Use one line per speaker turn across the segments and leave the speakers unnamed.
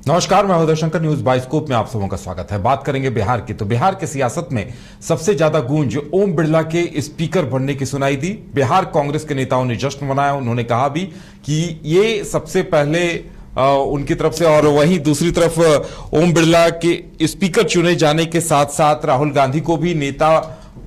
नमस्कार, मैं Uday Shankar. News bioscope में आप सबों का स्वागत है। बात करेंगे बिहार की। तो बिहार की सियासत में सबसे ज्यादा गूंज ओम बिरला के स्पीकर बनने की सुनाई दी। बिहार कांग्रेस के नेताओं ने जश्न मनाया। उन्होंने कहा भी कि ये सबसे पहले उनकी तरफ से, और वहीं दूसरी तरफ ओम बिरला के स्पीकर चुने जाने के साथ साथ राहुल गांधी को भी नेता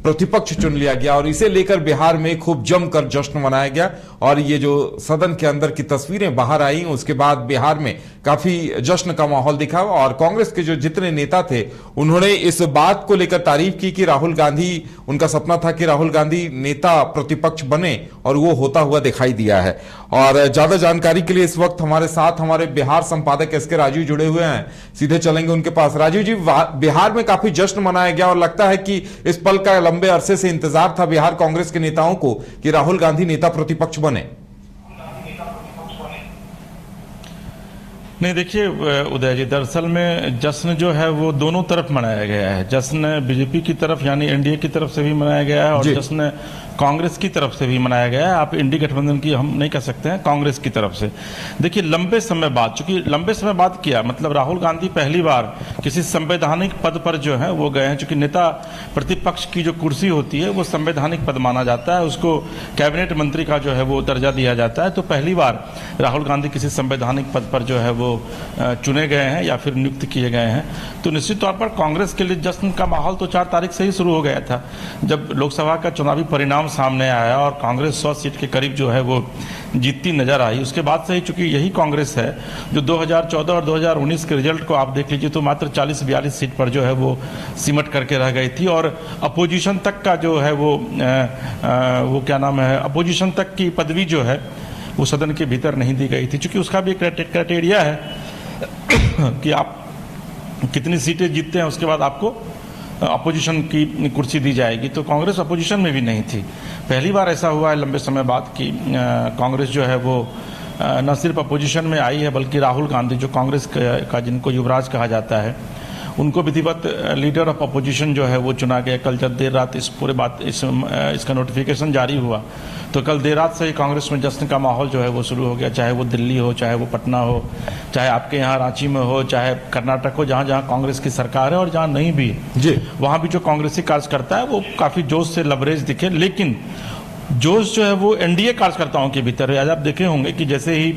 प्रतिपक्ष चुन लिया गया और इसे लेकर बिहार में खूब जमकर जश्न मनाया गया। और ये जो सदन के अंदर की तस्वीरें बाहर आई, उसके बाद बिहार में काफी जश्न का माहौल दिखा और कांग्रेस के जो जितने नेता थे उन्होंने इस बात को लेकर तारीफ की कि राहुल गांधी, उनका सपना था कि राहुल गांधी नेता प्रतिपक्ष बने और वो होता हुआ दिखाई दिया है। और ज्यादा जानकारी के लिए इस वक्त हमारे साथ हमारे बिहार संपादक एसके राजीव जुड़े हुए हैं। सीधे चलेंगे उनके पास। राजीव जी, बिहार में काफी जश्न मनाया गया और लगता है कि इस पल का लंबे अरसे से इंतजार था बिहार कांग्रेस के नेताओं को कि राहुल गांधी नेता प्रतिपक्ष बने।
नहीं, देखिए उदय जी, दरअसल में जश्न जो है वो दोनों तरफ मनाया गया है। जश्न बीजेपी की तरफ यानी एनडीए की तरफ से भी मनाया गया है और जश्न कांग्रेस की तरफ से भी मनाया गया है। आप इंडी गठबंधन की हम नहीं कह सकते हैं, कांग्रेस की तरफ से। देखिए, लंबे समय बाद, चूंकि लंबे समय बाद किया मतलब राहुल गांधी पहली बार किसी संवैधानिक पद पर जो है वो गए हैं। चूंकि नेता प्रतिपक्ष की जो कुर्सी होती है वो संवैधानिक पद माना जाता है, उसको कैबिनेट मंत्री का जो है वो दर्जा दिया जाता है। तो पहली बार राहुल गांधी किसी संवैधानिक पद पर जो है वो चुने गए हैं या फिर नियुक्त किए गए हैं। तो निश्चित तौर पर कांग्रेस के लिए जश्न का माहौल तो 4 तारीख से ही शुरू हो गया था, जब लोकसभा का चुनावी परिणाम सामने आया और कांग्रेस 100 सीट के करीब जो है वो जीतती नजर आई। उसके बाद से ही, चूंकि यही कांग्रेस है जो 2014 और 2019 के रिजल्ट को आप देख लीजिए तो मात्र 40-42 सीट पर जो है वो सिमट करके रह गई थी और अपोजिशन तक का जो है वो क्या नाम है, अपोजिशन तक की पदवी जो है वो सदन के भीतर नहीं दी गई थी। चूंकि उसका भी एक क्राइटेरिया है कि आप कितनी सीटें जीतते हैं उसके बाद आपको अपोजिशन की कुर्सी दी जाएगी। तो कांग्रेस अपोजिशन में भी नहीं थी। पहली बार ऐसा हुआ है लंबे समय बाद कि कांग्रेस जो है वो न सिर्फ अपोजिशन में आई है बल्कि राहुल गांधी जो कांग्रेस का जिनको युवराज कहा जाता है उनको विधिवत लीडर ऑफ अपोजिशन जो है वो चुना गया। कल जब देर रात इस पूरे बात इसका नोटिफिकेशन जारी हुआ तो कल देर रात से ही कांग्रेस में जश्न का माहौल जो है वो शुरू हो गया। चाहे वो दिल्ली हो, चाहे वो पटना हो, चाहे आपके यहाँ रांची में हो, चाहे कर्नाटक हो, जहाँ जहाँ कांग्रेस की सरकार है और जहाँ नहीं भी जी, वहाँ भी जो कांग्रेसी कार्यकर्ता है वो काफ़ी जोश से लबरेज दिखे। लेकिन जोश जो है वो एनडीए कार्यकर्ताओं के भीतर है। आज आप देखे होंगे कि जैसे ही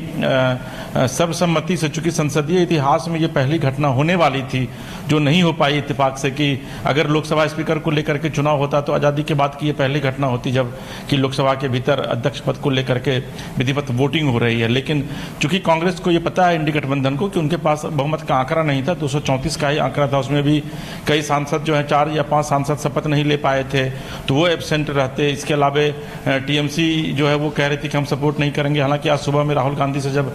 सर्वसम्मति से, चूंकि संसदीय इतिहास में ये पहली घटना होने वाली थी जो नहीं हो पाई इत्तेफाक से, कि अगर लोकसभा स्पीकर को लेकर के चुनाव होता तो आज़ादी के बाद की ये पहली घटना होती जब कि लोकसभा के भीतर अध्यक्ष पद को लेकर के विधिवत वोटिंग हो रही है। लेकिन चूंकि कांग्रेस को ये पता है, इंडी गठबंधन को, कि उनके पास बहुमत का आंकड़ा नहीं था, 234 का ही आंकड़ा था। उसमें भी कई सांसद जो है 4 या 5 सांसद शपथ नहीं ले पाए थे तो वो एब्सेंट रहते। इसके अलावा टीएमसी जो है वो कह रही थी कि हम सपोर्ट नहीं करेंगे। हालांकि आज सुबह में राहुल गांधी से जब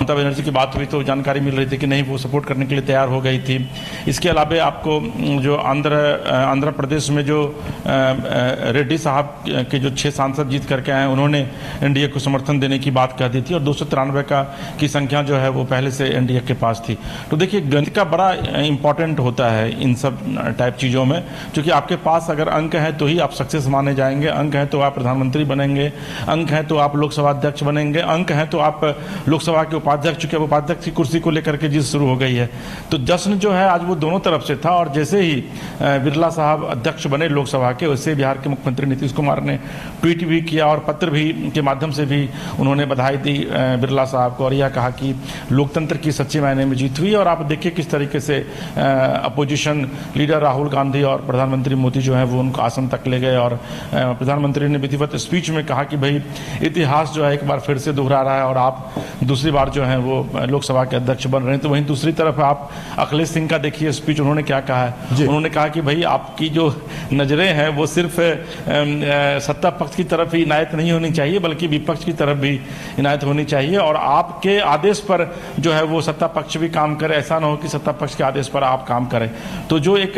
ममता बनर्जी की बात हुई तो जानकारी मिल रही थी कि नहीं, वो सपोर्ट करने के लिए तैयार हो गई थी। इसके अलावा आपको जो आंध्र प्रदेश में जो रेड्डी साहब के जो 6 सांसद जीत करके आए उन्होंने एनडीए को समर्थन देने की बात कह दी थी और 293 की संख्या जो है वो पहले से एनडीए के पास थी। तो देखिए, गणित का बड़ा इंपॉर्टेंट होता है इन सब टाइप चीज़ों में, क्योंकि आपके पास अगर अंक है तो ही आप सक्सेस माने जाएंगे, अंक है तो आप प्रधानमंत्री बनेंगे, अंक है तो आप लोकसभा अध्यक्ष बनेंगे, अंक है तो आप लोकसभा के उपाध्यक्ष, चूंकि उपाध्यक्ष की कुर्सी को लेकर के जीत शुरू हो गई है। तो जश्न जो है आज वो दोनों तरफ से था। और जैसे ही बिरला साहब अध्यक्ष बने लोकसभा के, वैसे बिहार के मुख्यमंत्री नीतीश कुमार ने ट्वीट भी किया और पत्र भी के माध्यम से भी उन्होंने बधाई दी बिरला साहब को और यह कहा कि लोकतंत्र की सच्चे मायने में जीत हुई। और आप देखिए किस तरीके से अपोजिशन लीडर राहुल गांधी और प्रधानमंत्री मोदी जो है वो उनको आसन तक ले गए और प्रधानमंत्री ने विधिवत स्पीच में कहा कि भाई इतिहास जो है एक बार फिर से दोहरा रहा है और आप दूसरी बार जो है वो लोकसभा के अध्यक्ष बन रहे हैं। तो वहीं दूसरी तरफ आप अखिलेश सिंह का देखिए स्पीच, उन्होंने क्या कहा है। उन्होंने कहा कि भाई आपकी जो नजरें हैं वो सिर्फ सत्ता पक्ष की तरफ ही इनायत नहीं होनी चाहिए बल्कि विपक्ष की तरफ भी इनायत होनी चाहिए और आपके आदेश पर जो है वो सत्ता पक्ष भी काम करे, ऐसा ना हो कि सत्ता पक्ष के आदेश पर आप काम करें। तो जो एक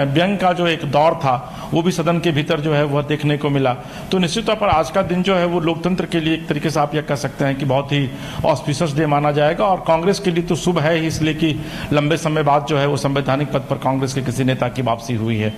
व्यंग का जो एक दौर था वो भी सदन के भीतर जो है वह देखने को मिला। तो निश्चित तौर पर आज का दिन जो है वो लोकतंत्र के लिए एक तरीके से आप यह कह सकते हैं कि बहुत ही ऑस्पिशियस डे माना जाएगा और कांग्रेस के लिए तो शुभ है ही, इसलिए कि लंबे समय बाद जो है वो संवैधानिक पद पर कांग्रेस के किसी नेता की वापसी हुई है।